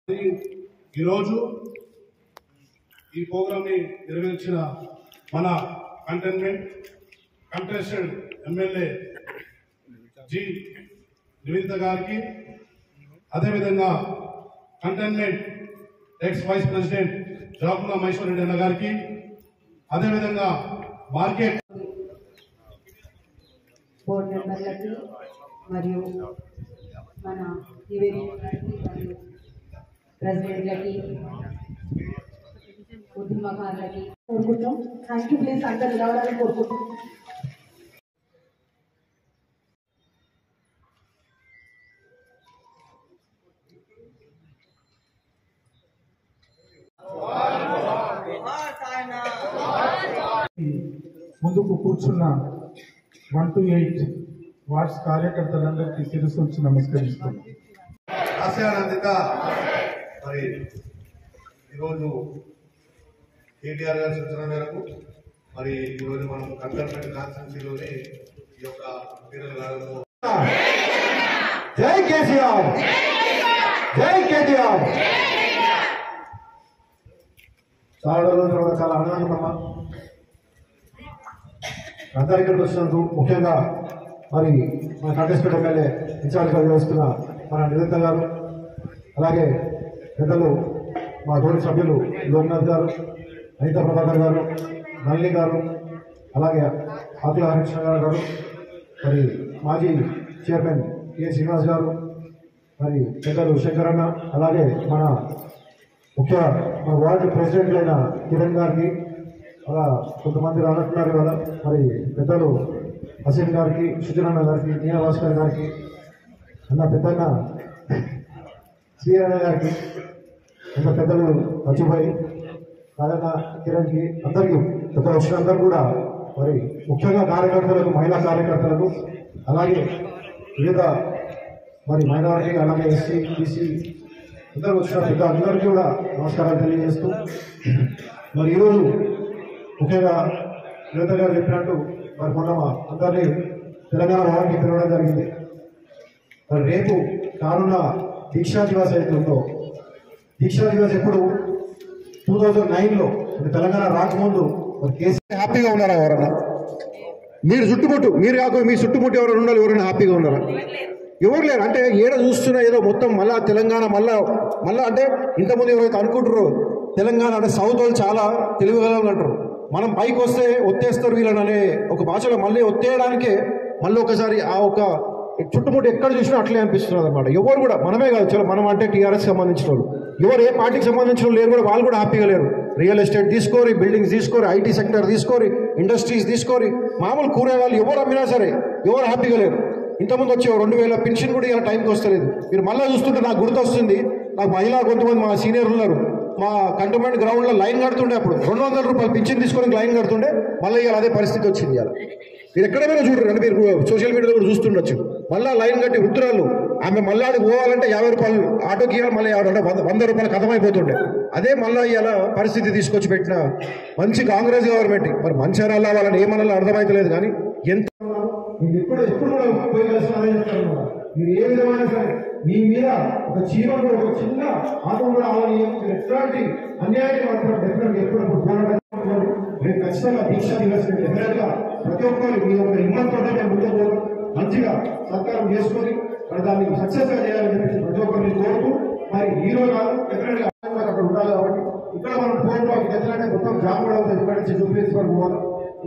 ఈరోజు ఈ ప్రోగ్రామ్ని నిర్వహించిన మన కంటెస్టెడ్ ఎమ్మెల్యే జి నివేదిత గారికి, అదేవిధంగా cantonment ex vice president Jakula Maheshwar Reddy అన్న గారికి, అదేవిధంగా మార్కెట్ బోర్డు మెంబర్లకి మరియు మన మరియు ప్రెసిడెంట్లకి, ఉద్యమకారులకి కోరుకుంటాం. Thank you. ప్లీజ్ అందరూ నిలవడానికి కోరుకుంటాం. ముందుకు కూర్చున్న 1 to 8 వార్డ్స్ కార్యకర్తలందరికీ శిరస్సు వచ్చి నమస్కరిస్తున్నాం. ఆశయానందిత మరి ఈరోజు కేటీఆర్ గారి సూచన మేరకు మరి ఈరోజు మనం కంటైన్మెంట్ కాన్స్టిట్యూన్సీలోని ఈ యొక్క క్రీడల గారు జై కేసీఆర్, జై కేటీఆర్. చాలా రోజుల తర్వాత చాలా ఆనందమమ్మా అందరి ఇక్కడికి వచ్చినందుకు. ముఖ్యంగా మరి మన కంటెస్టెడ్ ఎమ్మెల్యే ఇన్ఛార్జ్గా వ్యవహరిస్తున్న మన నివేదిత గారు, అలాగే పెద్దలు మా తోటి సభ్యులు లోక్నాథ్ గారు, అనితా ప్రభాకర్ గారు, నళిని గారు, అలాగే ఆకుల హరికృష్ణ గారు, మరి మాజీ చైర్మన్ కె శ్రీనివాస్ గారు, మరి పెద్దలు శంకరన్న, అలాగే మన వార్డు ప్రెసిడెంట్ అయిన కిరణ్ గారికి, అలా కొంతమంది రానట్టున్నారు కదా, మరి పెద్దలు హసీన్ గారికి, సుజనన్న గారికి, నీనా భాస్కర్ గారికి, అన్న పెద్దన్న శ్రీరణ గారికి, ఇంకా పెద్దలు అచ్చుభాయ్, రాజన్న, కిరణ్కి, అందరికీ పెద్ద వచ్చినందరూ కూడా మరి ముఖ్యంగా కార్యకర్తలకు, మహిళా కార్యకర్తలకు, అలాగే వివిధ మరి మైనారిటీ, అలాగే ఎస్సీ, బీసీ అందరూ వచ్చిన పెద్ద అందరికీ కూడా నమస్కారాలు తెలియజేస్తూ, మరి ఈరోజు ముఖ్యంగా నివేదిత గారు చెప్పినట్టు మరి మొన్న అందరినీ తెలంగాణ భవన్కి పిలవడం జరిగింది. మరి రేపు కానున్న దీక్షా దివస్ అయితే ఉందో, దీక్షా దివస్ ఎప్పుడు 2009లో అంటే తెలంగాణ రాకముందు మరి కేసీఆర్ హ్యాపీగా ఉన్నారా? ఎవరన్నా మీరు చుట్టుముట్టు, మీరు కాకుండా మీ చుట్టుముట్టు ఎవరైనా ఉండాలి, ఎవరైనా హ్యాపీగా ఉన్నారా? ఎవరు లేరు. అంటే ఏడ చూస్తున్నా ఏదో మొత్తం మళ్ళా తెలంగాణ మళ్ళా అంటే ఇంతకుముందు ఎవరైతే అనుకుంటారో తెలంగాణ అంటే సౌత్ వాళ్ళు చాలా తెలివిగలని అంటారు, మనం పైకి వస్తే ఒత్తేస్తారు వీళ్ళని అనే ఒక భాషలో మళ్ళీ ఒత్తేయడానికే మళ్ళీ ఒకసారి ఆ ఒక చుట్టుముట్టు ఎక్కడ చూసినా అట్లే అనిపిస్తున్నారు అనమాట. ఎవరు కూడా, మనమే కాదు, చలో మనం అంటే టీఆర్ఎస్ సంబంధించిన వాళ్ళు, ఎవరు ఏ పార్టీకి సంబంధించిన వాళ్ళు లేరు కూడా, వాళ్ళు కూడా హ్యాపీగా లేరు. రియల్ ఎస్టేట్ తీసుకోరి, బిల్డింగ్స్ తీసుకోరి, ఐటీ సెక్టర్ తీసుకోరి, ఇండస్ట్రీస్ తీసుకోరి, మామూలు కూరగాయలు ఎవరు అమ్మినా సరే ఎవరు హ్యాపీగా లేరు. ఇంతకుముందు వచ్చే 2000 పెన్షన్ కూడా ఇలా టైంకి వస్తలేదు. మీరు మళ్ళీ చూస్తుంటే నాకు గుర్తొస్తుంది, నాకు మహిళా కొంతమంది మా సీనియర్లు ఉన్నారు, మా కంటోన్మెంట్ గ్రౌండ్లో లైన్ కడుతుండే, అప్పుడు 200 రూపాయలు పింఛన్ తీసుకొని లైన్ కడుతుండే, మళ్ళీ ఇవాళ అదే పరిస్థితి వచ్చింది. ఇలా మీరు ఎక్కడైనా చూడరు అంటే మీరు సోషల్ మీడియాలో కూడా చూస్తుండొచ్చు, మళ్ళీ లైన్ కట్టి వృద్ధురాలు ఆమె మళ్ళీ పోవాలంటే 50 రూపాయలు ఆటోకి ఇవ్వాలి, మళ్ళీ 100 రూపాయలు కథమైపోతుండే. అదే మళ్ళీ ఇవాళ పరిస్థితి తీసుకొచ్చి పెట్టిన మంచి కాంగ్రెస్ గవర్నమెంట్. మరి మంచి అనాలా వాళ్ళని ఏమనాలో అర్థమైతలేదు, కానీ ఎంత ఎప్పుడు కూడా పోయి కలిసిన మీరు ఏ విధమైన సరే మీ మీద ఒక చీమకు ఒక చిన్న ఆత్మ కూడా అవని ఎట్లాంటి అన్యాయాన్ని మాత్రం డెఫినెట్గా ఎప్పుడు పోరాటం రేపు ఖచ్చితంగా దీక్షా దివస్ డెఫినెట్గా ప్రతి ఒక్కరు మీ యొక్క హిమ్మతో ముందుకు మంచిగా సత్కారం చేసుకొని మరి దాన్ని సక్సెస్ గా చేయాలని చెప్పి ప్రతి ఒక్కరిని కోరుతూ, మరి హీరో కాదు డెఫినెట్గా అక్కడ ఉండాలి. కాబట్టి ఇక్కడ మనం ఫోన్ డెఫినెట్గా మొత్తం జాబ్ కూడా అవుతుంది. ఇక్కడ నుంచి జూబ్లీస్ వరకు పోవాలి,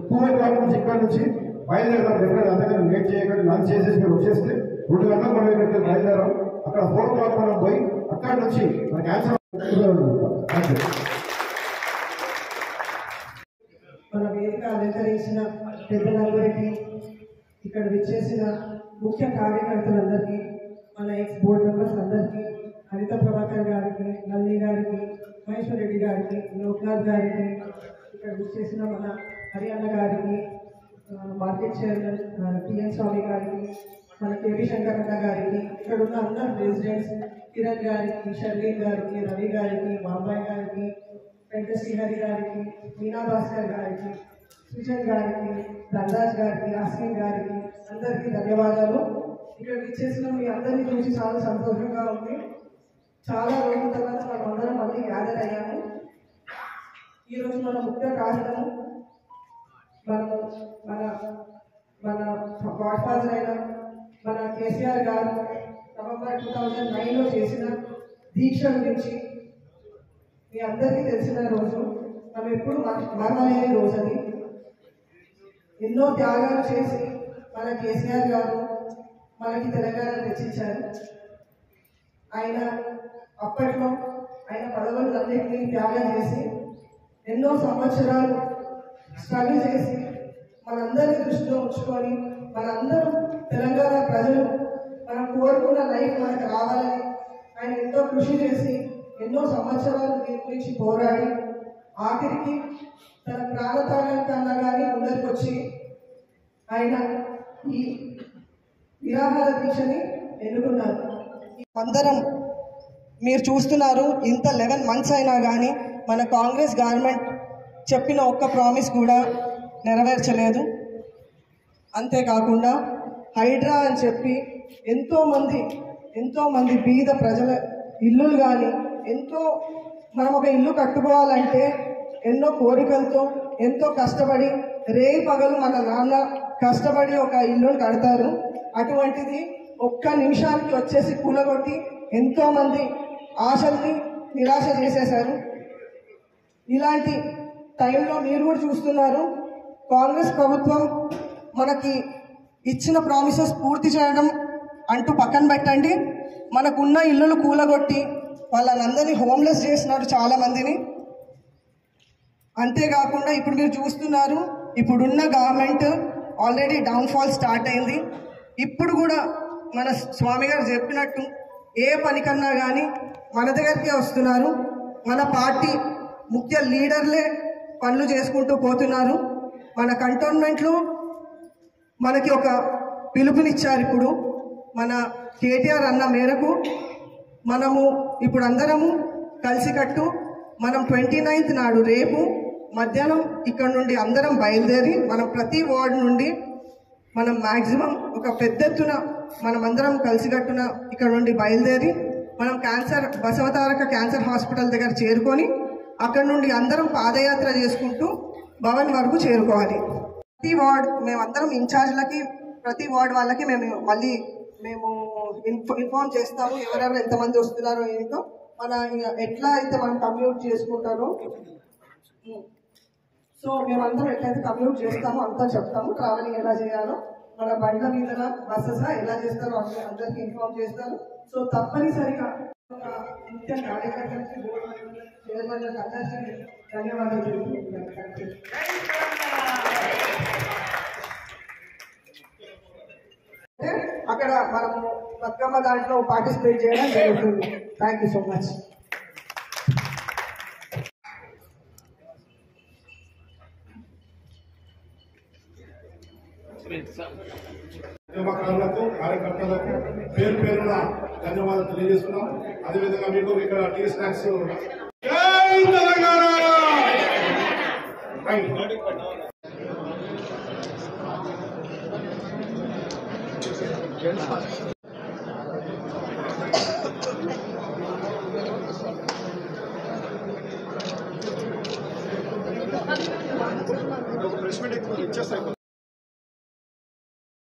2 o'clock నుంచి ఇక్కడ నుంచి బయలుదేరడం. డెఫినెట్ అందుకని లేట్ చేయకండి, లంచ్ చేసేసి మీరు వచ్చేస్తే 2 గంటలకు మనం ఇక్కడ బయలుదేరాం. అక్కడ 4 o'clock మనం పోయి అక్కడి నుంచి మన క్యాన్సర్ మన వేదిక అలంకరించిన పెద్దలందరికీ, ఇక్కడ విచ్చేసిన ముఖ్య కార్యకర్తలందరికీ, మన ఎక్స్ బోర్డు మెంబర్స్ అందరికీ, అనితా ప్రభాకర్ గారికి, నళిని గారికి, మహేశ్వర్ రెడ్డి గారికి, లోక్నాథ్ గారికి, ఇక్కడ విచ్చేసిన మన హరియన్న గారికి, మార్కెట్ చైర్మన్ టిఎన్ స్వామి గారికి, మన కేవీ శంకరన్న గారికి, ఇక్కడ ఉన్న అందరు ప్రెసిడెంట్స్ కిరణ్ గారికి, షర్లీన్ గారికి, రవి గారికి, బాబాయ్ గారికి, వెంకట శ్రీహరి గారికి, మీనా భాస్కర్ గారికి, సుజన్ గారికి, ధనరాజ్ గారికి, అశ్విన్ గారికి అందరికీ ధన్యవాదాలు. ఇక్కడ విచ్చేసిన మీ అందరినీ చూసి చాలా సంతోషంగా ఉంది. చాలా రోజుల తర్వాత గ్యాదర్ అయ్యాము. ఈరోజు మన ముఖ్య కారణము మనము మన మన గాడ్ ఫాదర్ అయిన మన కేసీఆర్ గారు నవంబర్ 2009లో చేసిన దీక్ష గురించి మీ అందరికీ తెలిసిన రోజు. మనం ఎప్పుడు మరవలేని రోజు అది. ఎన్నో త్యాగాలు చేసి మన కేసీఆర్ గారు మనకి తెలంగాణ తెచ్చించారు. ఆయన అప్పట్లో ఆయన పదవులన్నింటినీ త్యాగం చేసి ఎన్నో సంవత్సరాలు స్ట్రగుల్ చేసి మనందరినీ దృష్టిలో ఉంచుకొని మనందరూ తెలంగాణ ప్రజలు మనం కోరుకున్న లైఫ్ మనకు రావాలని ఆయన ఎంతో కృషి చేసి ఎన్నో సంవత్సరాలు దీని గురించి పోరాడి ఆఖరికి తన ప్రాణత్యాగం కన్నా కానీ ముందరికి వచ్చి ఆయన ఈ నిరాహార దీక్షని ఎన్నుకున్నారు. అందరం మీరు చూస్తున్నారు, ఇంత 11 months అయినా కానీ మన కాంగ్రెస్ గవర్నమెంట్ చెప్పిన ఒక్క ప్రామిస్ కూడా నెరవేర్చలేదు. అంతేకాకుండా హైడ్రా అని చెప్పి ఎంతోమంది బీద ప్రజల ఇల్లులు కానీ మనం ఒక ఇల్లు కట్టుకోవాలంటే ఎన్నో కోరికలతో ఎంతో కష్టపడి రేయి పగలు మన నాన్న కష్టపడి ఒక ఇల్లును కడతారు. అటువంటిది ఒక్క నిమిషానికి వచ్చేసి కూలగొట్టి ఎంతోమంది ఆశల్ని నిరాశ చేసేశారు. ఇలాంటి టైంలో మీరు కూడా చూస్తున్నారు, కాంగ్రెస్ ప్రభుత్వం మనకి ఇచ్చిన ప్రామిసెస్ పూర్తి చేయడం అంటూ పక్కన పెట్టండి, మనకున్న ఇల్లులు కూలగొట్టి వాళ్ళందరినీ హోమ్లెస్ చేసినారు చాలామందిని. అంతేకాకుండా ఇప్పుడు మీరు చూస్తున్నారు, ఇప్పుడున్న గవర్నమెంట్ ఆల్రెడీ డౌన్ఫాల్ స్టార్ట్ అయింది. ఇప్పుడు కూడా మన స్వామి గారు చెప్పినట్టు ఏ పనికన్నా కానీ మన దగ్గరికే వస్తున్నారు. మన పార్టీ ముఖ్య లీడర్లే పనులు చేసుకుంటూ పోతున్నారు. మన కంటోన్మెంట్లో మనకి ఒక పిలుపునిచ్చారు. ఇప్పుడు మన కేటీఆర్ అన్న మేరకు మనము ఇప్పుడు అందరము కలిసికట్టు మనం 29th నాడు రేపు మధ్యాహ్నం ఇక్కడ నుండి అందరం బయలుదేరి మనం ప్రతి వార్డు నుండి మనం మ్యాక్సిమం ఒక పెద్ద ఎత్తున మనమందరం కలిసికట్టున ఇక్కడ నుండి బయలుదేరి మనం బసవతారక క్యాన్సర్ హాస్పిటల్ దగ్గర చేరుకొని అక్కడ నుండి అందరం పాదయాత్ర చేసుకుంటూ భవన్ వరకు చేరుకోవాలి. ప్రతి వార్డ్ మేమందరం ఇన్ఛార్జ్లకి ప్రతి వార్డ్ వాళ్ళకి మేము ఇన్ఫార్మ్ చేస్తాము ఎవరెవరు ఎంతమంది వస్తున్నారో ఏంటో, మన ఎట్లా అయితే మనం కమ్యూట్ చేసుకుంటారో. సో మేమందరం ఎట్లయితే కమ్యూట్ చేస్తామో అంతా చెప్తాము. ట్రావెలింగ్ ఎలా చేయాలో, మన బండ్ల మీద బస్సెస్ ఎలా చేస్తారో అందరికీ ఇన్ఫార్మ్ చేస్తారు. సో తప్పనిసరిగా ముఖ్య కార్యకర్తలకి చైర్మన్లకు అందరికీ ధన్యవాదాలు తెలుపుతున్నాను. అక్కడ మనము బతుకమ్మ దాంట్లో పార్టిసిపేట్ చేయడం జరుగుతుంది. Thank you so much. ఉద్యమకారులకు కార్యకర్తలకు పేరు పేరున ధన్యవాదాలు తెలియజేస్తున్నాం. అదేవిధంగా మీకు ఇక్కడ టీ స్నాక్స్. జై తెలంగాణ. Press meet ఇచ్చేస్తాయి.